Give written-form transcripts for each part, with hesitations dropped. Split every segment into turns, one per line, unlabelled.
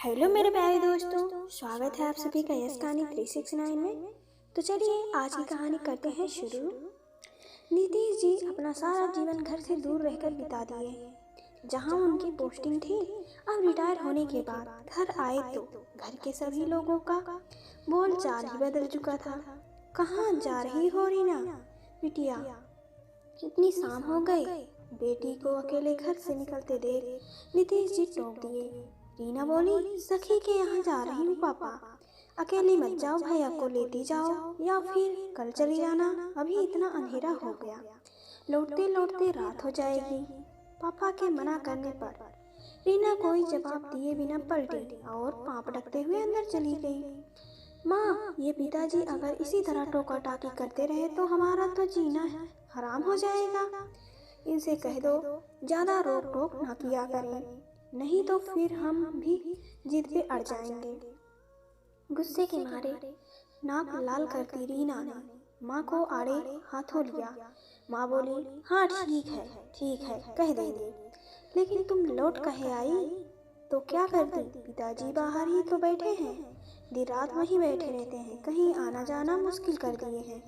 Hello मेरे प्यारे दोस्तों, स्वागत है आप सभी का यस कहानी 369 में। तो चलिए आज की कहानी करते हैं शुरू। नीतीश जी अपना सारा जीवन घर से दूर रहकर बिता दिए। जहां उनकी पोस्टिंग थी, अब रिटायर होने के बाद घर आए तो घर के सभी लोगों का बोल चाल ही बदल चुका था। कहाँ जा रही हो रीना बिटिया, कितनी शाम हो गई। बेटी को अकेले घर से निकलते देख नीतीश जी टोक दिए। रीना बोली, सखी के यहाँ जा रही हूँ पापा, अकेली मत जाओ, भैया को लेती जाओ या फिर कल चली जाना, अभी इतना अंधेरा हो गया, लौटते लौटते रात हो जाएगी। पापा के मना करने पर रीना कोई जवाब दिए बिना पलटी और पाँव पटकते हुए अंदर चली गई। माँ, ये पिताजी अगर इसी तरह टोका टाकी करते रहे तो हमारा तो जीना हराम हो जाएगा। इनसे कह दो ज्यादा रोक टोक ना किया करें, नहीं तो फिर हम भी जिद पे अड़ जाएंगे। गुस्से के मारे नाक लाल करती रीना ने माँ को आड़े हाथों लिया। माँ बोली, हाँ ठीक है कह देंगे, लेकिन तुम लौट कहे आई तो क्या करती? पिताजी बाहर ही तो बैठे हैं, दिन रात वहीं बैठे रहते हैं, कहीं आना जाना मुश्किल कर दिए हैं।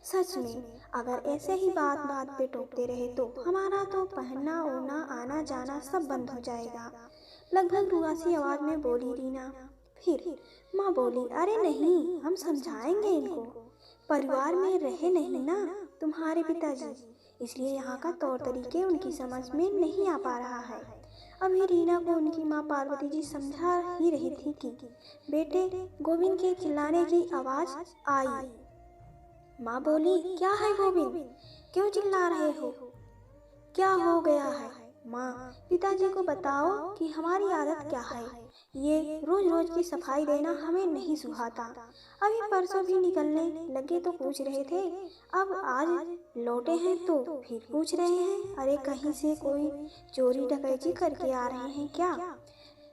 सच में अगर ऐसे ही बात बात पे टोकते रहे तो हमारा तो पहनना ओढ़ना आना जाना सब बंद हो जाएगा, लगभग रुआसी आवाज में बोली रीना। फिर माँ बोली, अरे नहीं, हम समझाएंगे इनको, परिवार में रहे नहीं ना तुम्हारे पिताजी, इसलिए यहाँ का तौर तरीके उनकी समझ में नहीं आ पा रहा है। अभी रीना को उनकी माँ पार्वती जी समझा ही रही थी कि बेटे गोविंद के चिल्लाने की आवाज आई। माँ बोली, क्या है गोविंद, क्यों चिल्ला रहे हो, क्या हो गया है? माँ, पिताजी को बताओ कि हमारी आदत क्या है, ये रोज रोज की सफाई देना हमें नहीं सुहाता। अभी परसों भी निकलने लगे तो पूछ रहे थे, अब आज लौटे हैं तो फिर पूछ रहे हैं, अरे कहीं से कोई चोरी डकैती करके आ रहे हैं क्या?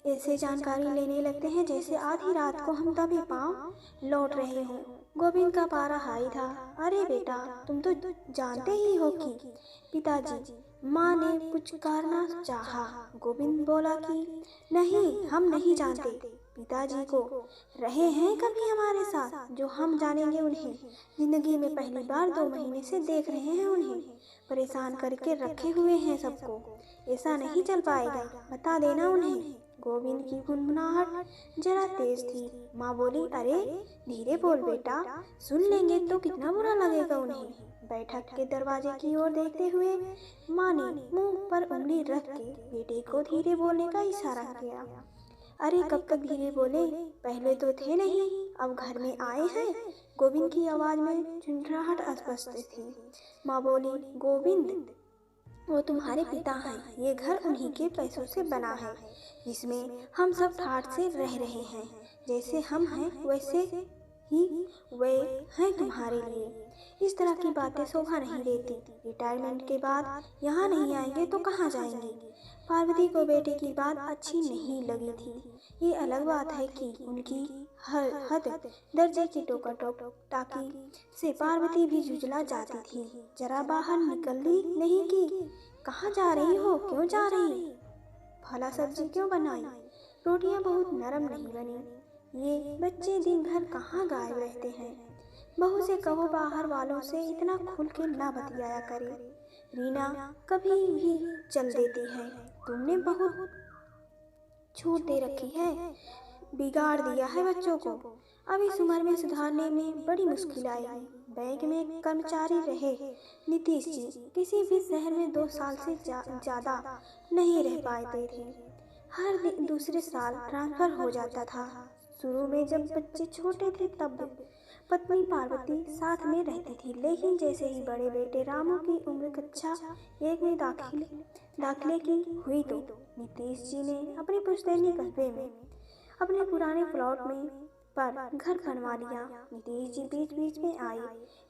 ऐसे जानकारी लेने लगते हैं जैसे आधी रात को हम दबे पाँव लौट रहे हों। गोविंद का पारा हाई था। अरे बेटा, तुम तो जानते ही हो कि पिताजी। माँ ने पुचकारना चाहा। गोविंद बोला कि नहीं, हम नहीं जानते पिताजी को, रहे हैं कभी हमारे साथ जो हम जानेंगे उन्हें, जिंदगी में पहली बार 2 महीने से देख रहे हैं उन्हें, परेशान करके रखे हुए हैं सबको, ऐसा नहीं चल पाएगा, बता देना उन्हें। गोविंद की गुनगुनाहट जरा तेज थी। माँ बोली, अरे धीरे बोल बेटा, सुन लेंगे तो कितना बुरा लगेगा उन्हें। बैठक के दरवाजे की ओर देखते हुए माँ ने मुंह पर उंगली रख के बेटे को धीरे बोलने का इशारा किया। अरे कब तक धीरे बोले, पहले तो थे नहीं, अब घर में आए हैं। गोविंद की आवाज में झुंझलाहट स्पष्ट थी। माँ बोली, गोविंद, वो तुम्हारे पिता हैं, ये घर उन्हीं के पैसों से बना है, जिसमें हम सब ठाठ से रह रहे हैं, जैसे हम हैं वैसे ही वे हैं तुम्हारे लिए। इस तरह की बातें शोभा नहीं देती, रिटायरमेंट के बाद यहाँ नहीं आएंगे तो कहाँ जाएंगे? पार्वती को बेटे की बात अच्छी नहीं लगी थी। ये अलग बात है कि उनकी हद दर्जे की टोका टाकी से पार्वती भी जुझला जाती थी। जरा बाहर निकली नहीं कि कहाँ जा रही हो, क्यों जा रही, भला सब्जी क्यों बनाई, रोटियां बहुत नरम नहीं बनी, ये बच्चे दिन भर कहाँ गायब रहते हैं। बहू से कहो बाहर वालों से इतना खुल के ना बतियाया करे, रीना कभी भी चल देती है, तुमने बहुत छूट दे रखी है, बिगाड़ दिया है बच्चों को, अब इस उम्र में सुधारने में बड़ी मुश्किल आएगी। बैंक में कर्मचारी रहे नीतीश जी किसी भी शहर में 2 साल से ज्यादा नहीं रह पाते थे। हर दूसरे साल ट्रांसफर हो जाता था। शुरू में जब बच्चे छोटे थे तब पत्नी पार्वती साथ में रहती थी, लेकिन जैसे ही बड़े बेटे रामू की उम्र कक्षा 1 में दाखिले की हुई तो नीतीश जी ने अपने पुश्तैनी कस्बे में अपने पुराने प्लॉट में पर घर बनवा लिया। नीतीश जी बीच बीच में आए,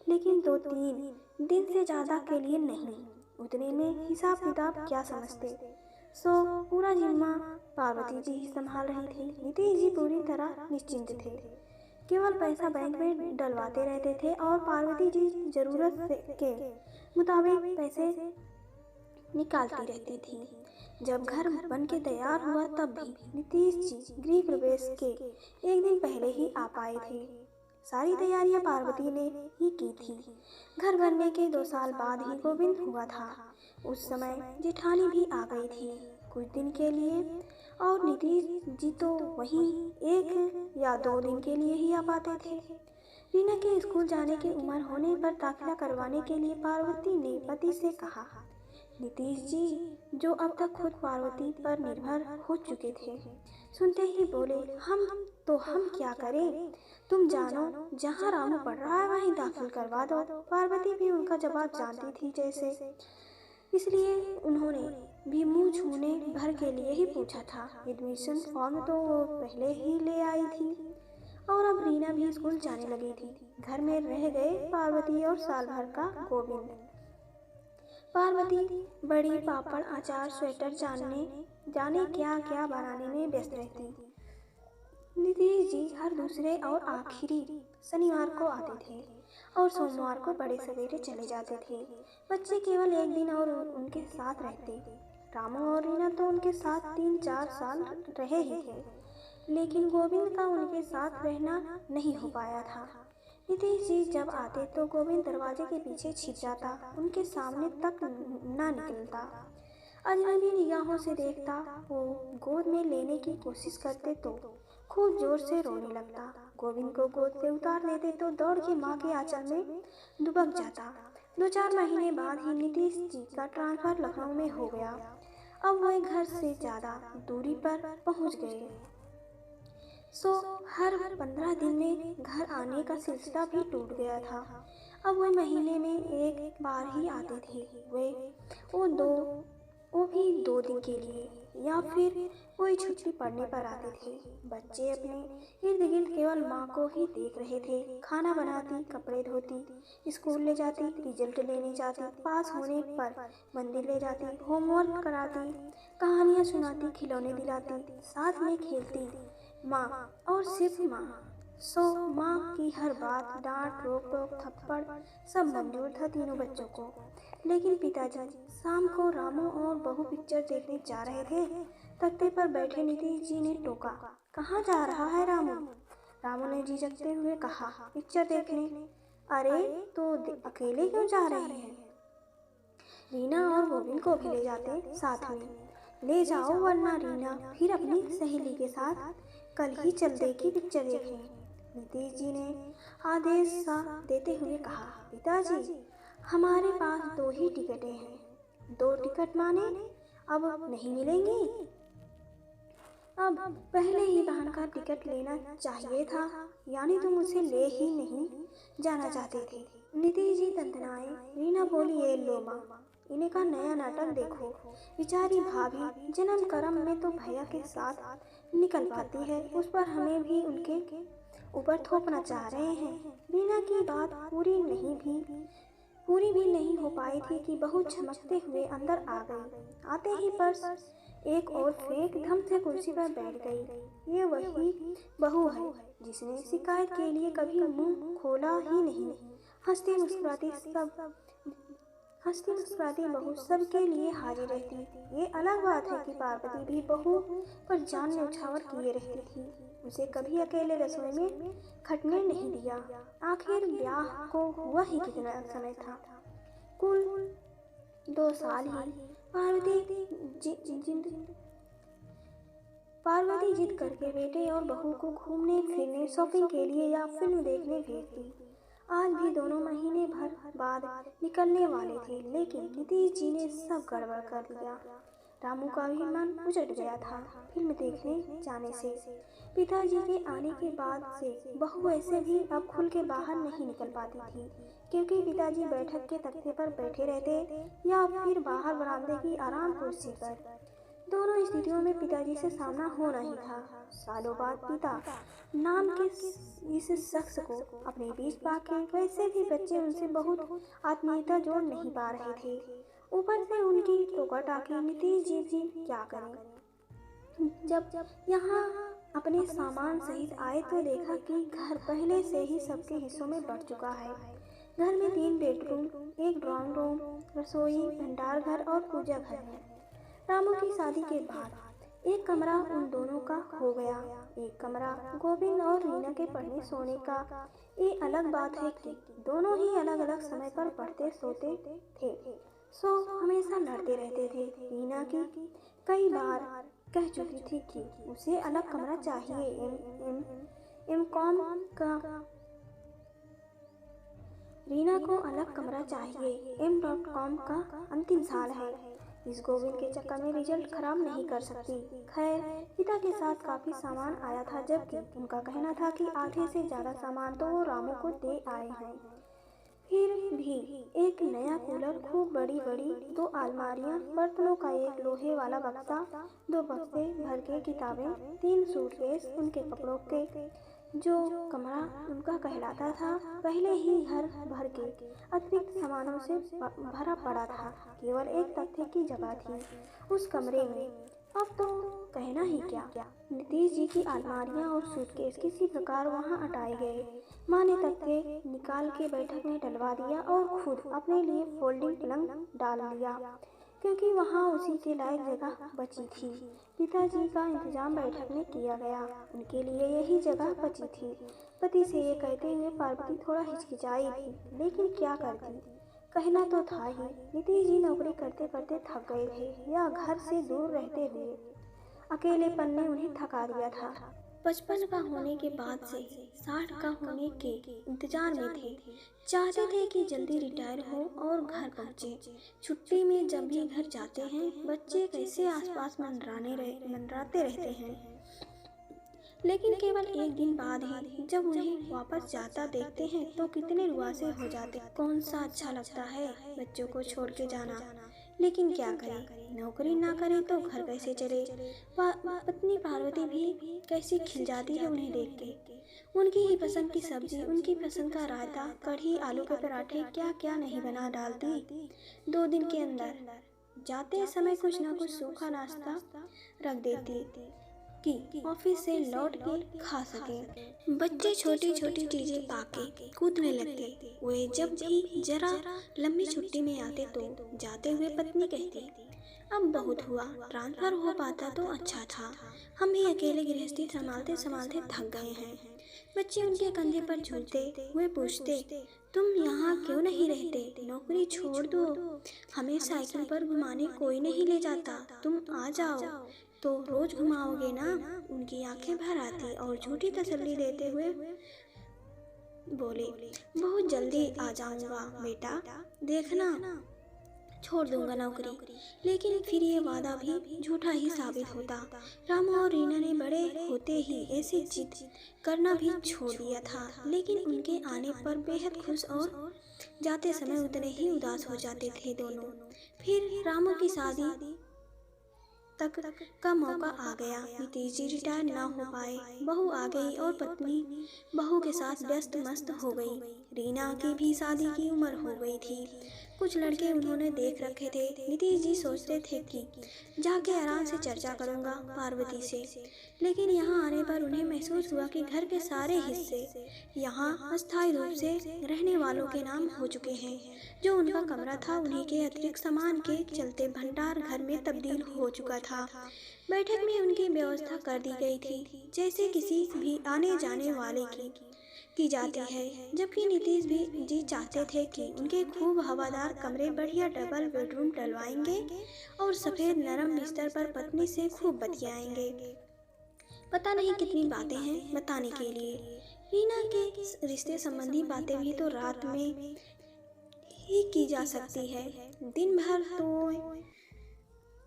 लेकिन 2-3 दिन से ज्यादा के लिए नहीं, उतने में हिसाब किताब क्या समझते, सो पूरा जिम्मा पार्वती जी ही संभाल रही थी। नीतीश जी पूरी तरह निश्चिंत थे, केवल पैसा बैंक में डलवाते रहते थे और पार्वती जी जरूरत के मुताबिक पैसे निकालती रहती थी। जब घर बन के तैयार हुआ तब भी नीतीश जी गृह प्रवेश के एक दिन पहले ही आ पाए थे। सारी तैयारियां पार्वती ने ही की थी। घर बनने के 2 साल बाद ही गोविंद हुआ था। उस समय जेठानी भी आ गई थी कुछ दिन के लिए, और नीतीश जी तो वहीं 1 या 2 दिन के लिए ही आ पाते थे। रीना के स्कूल जाने की उम्र होने पर दाखिला करवाने के लिए पार्वती ने पति से कहा। नीतीश जी, जो अब तक खुद पार्वती पर निर्भर हो चुके थे, सुनते ही बोले, हम क्या करें? तुम जानो, जहाँ रामू पढ़ रहा है वहीं दाखिल करवा दो। पार्वती भी उनका जवाब जानती थी जैसे, इसलिए उन्होंने भी मुंह छूने भर के लिए ही पूछा था। एडमिशन फॉर्म तो वो पहले ही ले आई थी और अब रीना भी स्कूल जाने लगी थी। घर में रह गए पार्वती और साल भर का गोविंद। पार्वती बड़ी पापड़, अचार, स्वेटर जाने क्या क्या बनाने में व्यस्त रहती। नीतीश जी हर दूसरे और आखिरी शनिवार को आते थे और सोमवार को बड़े सवेरे चले जाते थे। बच्चे केवल 1 दिन और उनके साथ रहते। रामू और रीना तो उनके साथ 3-4 साल रहे ही थे, लेकिन गोविंद का उनके साथ रहना नहीं हो पाया था। नीतीश जी जब आते तो गोविंद दरवाजे के पीछे छिप जाता, उनके सामने तक ना निकलता। अजनबी निगाहों से देखता, वो गोद में लेने की कोशिश करते तो खूब जोर से रोने लगता। गोविंद को गोद से उतार देते तो दौड़ के माँ के आंचल में दुबक जाता। 2-4 महीने बाद ही नीतीश जी का ट्रांसफर लखनऊ में हो गया। अब वह घर से ज़्यादा दूरी पर पहुँच गए, सो हर 15 दिन में घर आने का सिलसिला भी टूट गया था। अब वह महीने में 1 बार ही आते थे। वो भी 2 दिन के लिए, या फिर कोई छुट्टी पड़ने पर आते थे। बच्चे अपने इर्द गिर्द केवल माँ को ही देख रहे थे। खाना बनाती, कपड़े धोती, स्कूल ले जाती, रिजल्ट लेने जाती, पास होने पर मंदिर ले जाती, होमवर्क कराती, कहानियाँ सुनाती, खिलौने दिलाती, साथ में खेलती। माँ और सिर्फ माँ। सो माँ की हर बात, डांट, रोक टोक, थप्पड़ सब मंजूर था तीनों बच्चों को। लेकिन पिताजी शाम को रामू और बहू पिक्चर देखने जा रहे थे। तख्ते पर बैठे नीतीश जी ने टोका, कहाँ जा रहा है रामू? रामू ने झिझकते हुए कहा, पिक्चर देखने। अरे तो अकेले क्यों जा रहे हैं? रीना और गोविंद को भी ले जाते साथ में। ले जाओ, वरना रीना फिर अपनी सहेली के साथ कल ही चल देगी पिक्चर देखने। नीतीश जी ने आदेश सा देते हुए कहा, पिताजी हमारे पास 2 ही टिकटें हैं। 2 टिकट माने अब नहीं मिलेंगी? अब पहले ही बहन का टिकट लेना चाहिए था, यानी तुम उसे ले ही नहीं जाना चाहते थे। नीतीश जी तंतनाए। रीना बोली, ये लो माँ, इन्हें का नया नाटक देखो। बेचारी भाभी जन्म कर्म में तो भैया के साथ निकल पाती है, उस पर हमें भी उनके ऊपर थोपना चाह रहे हैं। रीना की बात पूरी भी नहीं हो पाई थी कि बहू चमकते हुए अंदर आ गई। आते ही पर्स एक और फेंक धम से कुर्सी पर बैठ गई। ये वही बहू है जिसने शिकायत के लिए कभी मुंह खोला ही नहीं। हंसती मुस्कुराती बहू सबके लिए हाजिर रहती। ये अलग बात है कि पार्वती भी बहू पर जान न्यौछावर किए रहती थी। उसे कभी अकेले रसोई में खटने नहीं दिया। आखिर ब्याह को हुआ ही कितना समय था, कुल 2 साल ही। पार्वती जिद करके बेटे और बहू को घूमने फिरने, शॉपिंग के लिए या फिल्म देखने भेजती। आज भी दोनों महीने भर बाद निकलने वाले थे, लेकिन नीतीश जी ने सब गड़बड़ कर दिया। रामू का भी मन उजट गया था फिल्म देखने जाने से। पिताजी के आने के बाद से बहू ऐसे भी अब खुल के बाहर नहीं निकल पाती थी, क्योंकि पिताजी बैठक के तख्ते पर बैठे रहते या फिर बाहर बरामदे की आराम कुर्सी पर। दोनों स्थितियों में पिताजी से सामना होना ही था। सालों बाद पिता नाम के इस शख्स को अपने बीच पाके वैसे भी बच्चे उनसे बहुत आत्मीयता जोड़ नहीं पा रहे थे। ऊपर से उनकी टोका टाकी। नीतीश जी भी क्या करें। जब यहाँ अपने सामान सहित आए तो देखा कि घर पहले से ही सबके हिस्सों में बढ़ चुका है। घर में 3 बेडरूम, एक ड्राइंग रूम, रसोई, भंडार घर और पूजा घर है। रामू की शादी के बाद एक कमरा उन दोनों का हो गया। एक कमरा गोविंद और रीना के पढ़ने सोने का। ये अलग बात है कि दोनों ही अलग अलग समय पर पढ़ते सोते थे, सो हमेशा लड़ते रहते थे। रीना की कई बार कह चुकी थी कि उसे अलग कमरा चाहिए। एम कॉम का रीना को अलग कमरा चाहिए। M.com का अंतिम साल है। इस गोविंद के चक्कर में रिजल्ट खराब नहीं कर सकती। खैर, पिता के साथ काफी सामान आया था, जबकि उनका कहना था कि आधे से ज्यादा सामान तो वो रामू को दे आए हैं। फिर भी एक नया कूलर, खूब बड़ी बड़ी 2 अलमारियां, बर्तनों का एक लोहे वाला बक्सा, 2 बक्से भर के किताबें, 3 सूटकेस उनके कपड़ों के। जो कमरा उनका कहलाता था, पहले ही घर भर के अतिरिक्त सामानों से भरा पड़ा था। केवल एक तख्ते की जगह थी उस कमरे में। अब तो कहना ही क्या। नीतीश जी की अलमारियां और सूटकेस किसी प्रकार वहां हटाए गए। माँ ने तख्ते निकाल के बैठक में डलवा दिया और खुद अपने लिए फोल्डिंग पलंग डाल लिया, क्योंकि वहाँ उसी के लायक जगह बची थी। पिताजी का इंतजाम बैठक में किया गया, उनके लिए यही जगह बची थी। पति से ये कहते हुए पार्वती थोड़ा हिचकिचाई भी, लेकिन क्या करती, कहना तो था ही। नीतीश जी नौकरी करते करते थक गए थे, या घर से दूर रहते हुए अकेलेपन ने उन्हें थका दिया था। 55 का होने के बाद से 60 का होने के इंतजार में थे। चाहते थे कि जल्दी रिटायर हो और घर पहुंचे। छुट्टी में जब भी घर जाते हैं, बच्चे कैसे आसपास मंडराते रहते हैं। लेकिन केवल एक दिन बाद ही जब उन्हें वापस जाता देखते हैं तो कितने रुआसे हो जाते। कौन सा अच्छा लगता है बच्चों को छोड़ के जाना, लेकिन क्या करें, नौकरी ना करें तो घर कैसे चले। पत्नी पार्वती भी कैसी खिल जाती है उन्हें देख के। उनकी ही पसंद की सब्जी, उनकी पसंद का रायता, कढ़ी, आलू के पराठे, क्या क्या नहीं बना डालती 2 दिन के अंदर। जाते समय कुछ ना कुछ सूखा नाश्ता रख देती कि ऑफिस से लौट के खा सके। बच्चे छोटी छोटी चीजें पाके कूदने लगते। वे जब भी जरा लंबी छुट्टी में आते तो जाते हुए पत्नी कहती, अब बहुत हुआ, ट्रांसफर हो पाता तो अच्छा था, हम भी अकेले गृहस्थी संभालते संभालते थक गए हैं। बच्चे उनके कंधे पर झूलते हुए पूछते, तुम यहाँ क्यों नहीं रहते, नौकरी छोड़ दो, हमें साइकिल पर घुमाने कोई नहीं ले जाता, तुम आ जाओ तो रोज घुमाओगे ना। उनकी आंखें भर आती और झूठी तसल्ली देते हुए बोले, बहुत जल्दी आ जाऊंगा बेटा, देखना छोड़ दूंगा नौकरी। लेकिन फिर ये वादा भी झूठा ही साबित होता। रामू और रीना ने बड़े होते ही ऐसी जिद करना भी छोड़ दिया था, लेकिन उनके आने पर बेहद खुश और जाते समय उतने ही उदास हो जाते थे दोनों। फिर रामू की शादी तक का मौका आ गया। नीतीश जी रिटायर ना हो पाए, बहू आ गई और पत्नी बहू के साथ व्यस्त मस्त हो गई। रीना की भी शादी की उम्र हो गई थी। कुछ लड़के उन्होंने देख रखे थे। नीतीश जी सोचते थे कि जाके आराम से चर्चा करूंगा पार्वती से, लेकिन यहाँ आने पर उन्हें महसूस हुआ कि घर के सारे हिस्से यहाँ अस्थायी रूप से रहने वालों के नाम हो चुके हैं। जो उनका कमरा था उन्हीं के अतिरिक्त सामान के चलते भंडार घर में तब्दील हो चुका था। बैठक में उनकी व्यवस्था कर दी गई थी, जैसे किसी भी आने जाने वाले की जाती है। जबकि नीतीश जी चाहते थे कि उनके खूब हवादार कमरे, बढ़िया डबल बेडरूम डलवाएंगे और सफेद नरम बिस्तर पर पत्नी से खूब बतियाएंगे। पता नहीं कितनी बातें हैं बताने के लिए। रीना के रिश्ते संबंधी बातें भी तो रात में ही की जा सकती है, दिन भर तो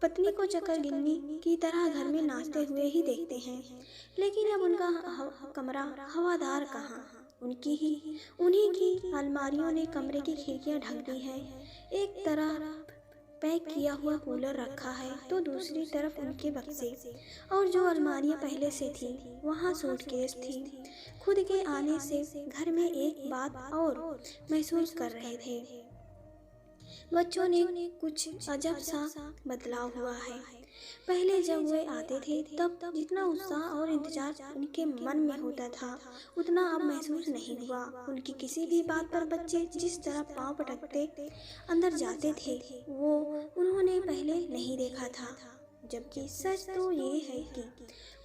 पत्नी को चक्कर गिन्नी की तरह घर में नाचते हुए ही देखते हैं। लेकिन अब उनका कमरा हवादार कहाँ, उन्हीं की अलमारियों ने कमरे की खिड़कियां ढक दी हैं। एक तरफ पैक किया हुआ कूलर रखा है तो दूसरी तरफ उनके बक्से, और जो अलमारियां पहले से थी वहाँ सूटकेस थी। खुद के आने से घर में एक बात और महसूस कर रहे थे, बच्चों ने कुछ अजब सा बदलाव हुआ है। पहले जब वे आते थे तब जितना उत्साह और इंतजार उनके मन में होता था उतना अब महसूस नहीं हुआ। उनकी किसी भी बात पर बच्चे जिस तरह पांव पटकते अंदर जाते थे वो उन्होंने पहले नहीं देखा था। जबकि सच तो ये है कि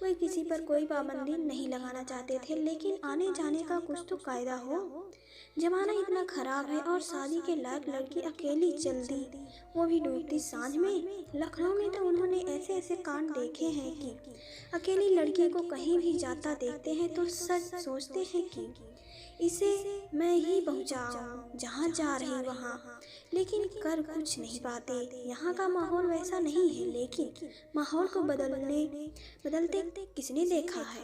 वे किसी पर कोई पाबंदी नहीं लगाना चाहते थे, लेकिन आने जाने का कुछ तो कायदा हो। जमाना इतना खराब है और शादी के लायक लड़की अकेली चल दी, वो भी डूबती सांझ में। लखनऊ में तो उन्होंने ऐसे ऐसे कांड देखे हैं कि अकेली लड़की को कहीं भी जाता देखते हैं तो सच सोचते हैं कि इसे मैं ही पहुंचाऊं जहां जा रही वहां, लेकिन कर कुछ नहीं पाते। यहाँ का माहौल वैसा नहीं है, लेकिन माहौल को बदलते किसने देखा है?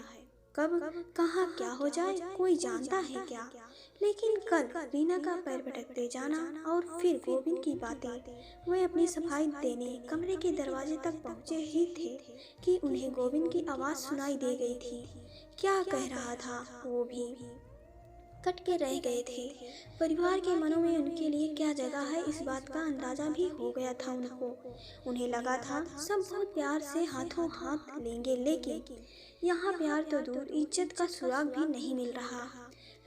कब कहाँ क्या हो जाए कोई जानता है क्या? लेकिन कल रीना का पैर पटकते जाना और फिर गोविंद की बातें। वे अपनी सफाई देने कमरे के दरवाजे तक पहुँचे ही थे कि उन्हें गोविंद की आवाज़ सुनाई दे गई थी। क्या कह रहा था वो भी कट के रह गए थे। परिवार के मनों में उनके लिए क्या जगह है इस बात का अंदाजा भी हो गया था उनको। उन्हें लगा था सब बहुत प्यार से हाथों हाथ लेंगे, लेकिन यहाँ प्यार तो दूर इज्जत का सुराग भी नहीं मिल रहा।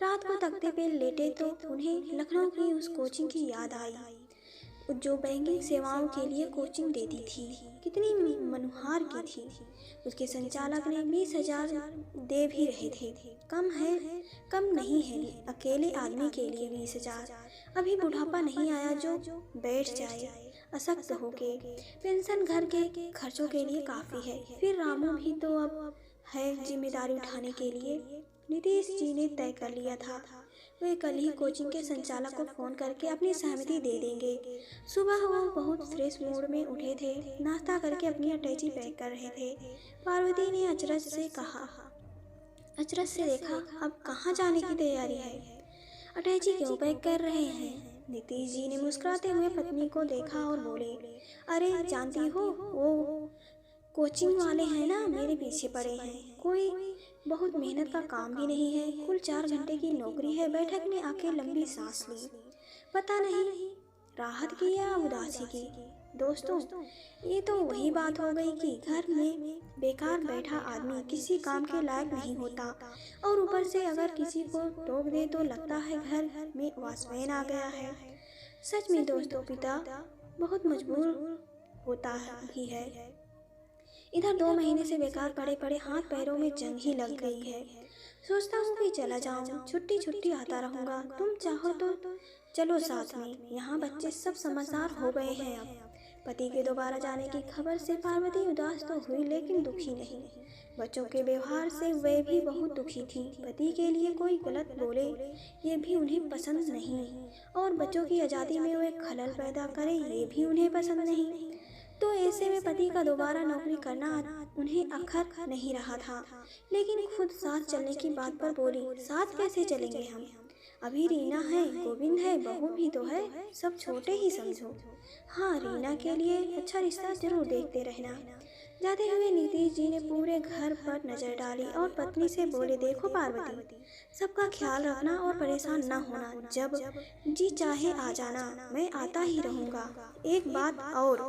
रात को तख्ते पे लेटे तो उन्हें लखनऊ की उस कोचिंग की याद आई जो बैंकिंग सेवाओं के लिए कोचिंग देती थी। कितनी मनुहार की थी। उसके संचालक ने 20,000 दे भी रहे थे। कम नहीं है अकेले आदमी के लिए 20,000। अभी बुढ़ापा नहीं आया जो बैठ जाए अशक्त होके। पेंशन घर के खर्चों के लिए काफ़ी है। फिर रामू भी तो अब है जिम्मेदारी उठाने के लिए। नीतीश जी ने तय कर लिया था वे कल ही कोचिंग के संचालक को फ़ोन करके अपनी सहमति दे देंगे। सुबह वो बहुत फ्रेश मूड में उठे थे। नाश्ता करके अपनी अटैची पैक कर रहे थे। पार्वती ने अचरज से देखा, अब कहाँ जाने की तैयारी है? अटैची क्यों पैक कर रहे हैं? नीतीश जी ने मुस्कुराते हुए पत्नी को देखा और बोले, अरे जानती हो वो कोचिंग वाले हैं ना, मेरे पीछे पड़े हैं। कोई बहुत मेहनत का काम भी नहीं है, कुल 4 घंटे की नौकरी है। बैठक में आके लंबी सांस ली। पता नहीं राहत की या उदासी की। दोस्तों, ये तो वही बात हो गई कि घर में बेकार बैठा आदमी किसी काम के लायक नहीं होता, और ऊपर से अगर किसी को टोक दे तो लगता है घर में वासवैन आ गया है। सच में दोस्तों, पिता बहुत मजबूर होता भी है। इधर 2 महीने से बेकार पड़े पड़े हाथ पैरों में जंग ही लग गई है। सोचता हूँ कि चला जाऊँ, छुट्टी आता रहूँगा। तुम चाहो तो चलो साथ में। यहाँ बच्चे सब समझदार हो गए हैं अब। पति के दोबारा जाने की खबर से पार्वती उदास तो हुई, लेकिन दुखी नहीं। बच्चों के व्यवहार से वे भी बहुत दुखी थी। पति के लिए कोई गलत बोले ये भी उन्हें पसंद नहीं, और बच्चों की आज़ादी में वे खलल पैदा करे ये भी उन्हें पसंद नहीं। तो ऐसे में पति का दोबारा नौकरी करना उन्हें अखर नहीं रहा था। लेकिन खुद साथ चलने की बात पर बोली, साथ कैसे चलेंगे हम? अभी रीना है, गोविंद है, बहू भी तो है, सब छोटे ही समझो। हाँ, रीना के लिए अच्छा रिश्ता जरूर देखते रहना। जाते हुए नीतीश जी ने पूरे घर पर नजर डाली और पत्नी से बोले, देखो पार्वती, सबका ख्याल रखना और परेशान न होना। जब जी चाहे आ जाना, मैं आता ही रहूँगा। एक बात और,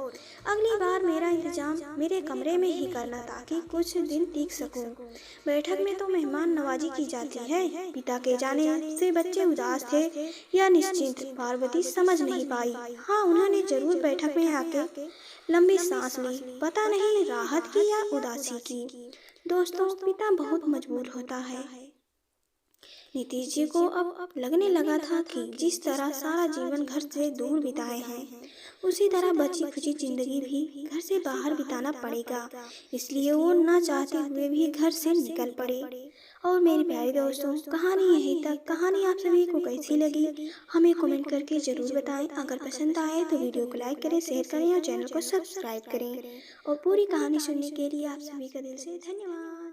अगली बार मेरा इंतजाम मेरे कमरे में ही करना ताकि कुछ दिन टिक सकूं। बैठक में तो मेहमान नवाजी की जाती है। पिता के जाने से बच्चे उदास थे या निश्चिंत, पार्वती समझ नहीं पाई। हाँ, उन्होंने जरूर बैठक में आके लंबी सांस ली। पता नहीं राहत की या उदासी की। दोस्तों, पिता बहुत मजबूर होता है। नीतीश जी को अब लगने लगा था कि जिस तरह सारा जीवन घर से दूर बिताए हैं, उसी तरह बची खुची जिंदगी भी घर से बाहर बिताना पड़ेगा। इसलिए वो ना चाहते हुए भी घर से निकल पड़े। और मेरे प्यारे दोस्तों, कहानी यहीं तक। कहानी आप सभी को कैसी लगी हमें कमेंट करके ज़रूर बताएं। अगर पसंद आए तो वीडियो को लाइक करें, शेयर करें और चैनल को सब्सक्राइब करें। और पूरी कहानी सुनने के लिए आप सभी का दिल से धन्यवाद।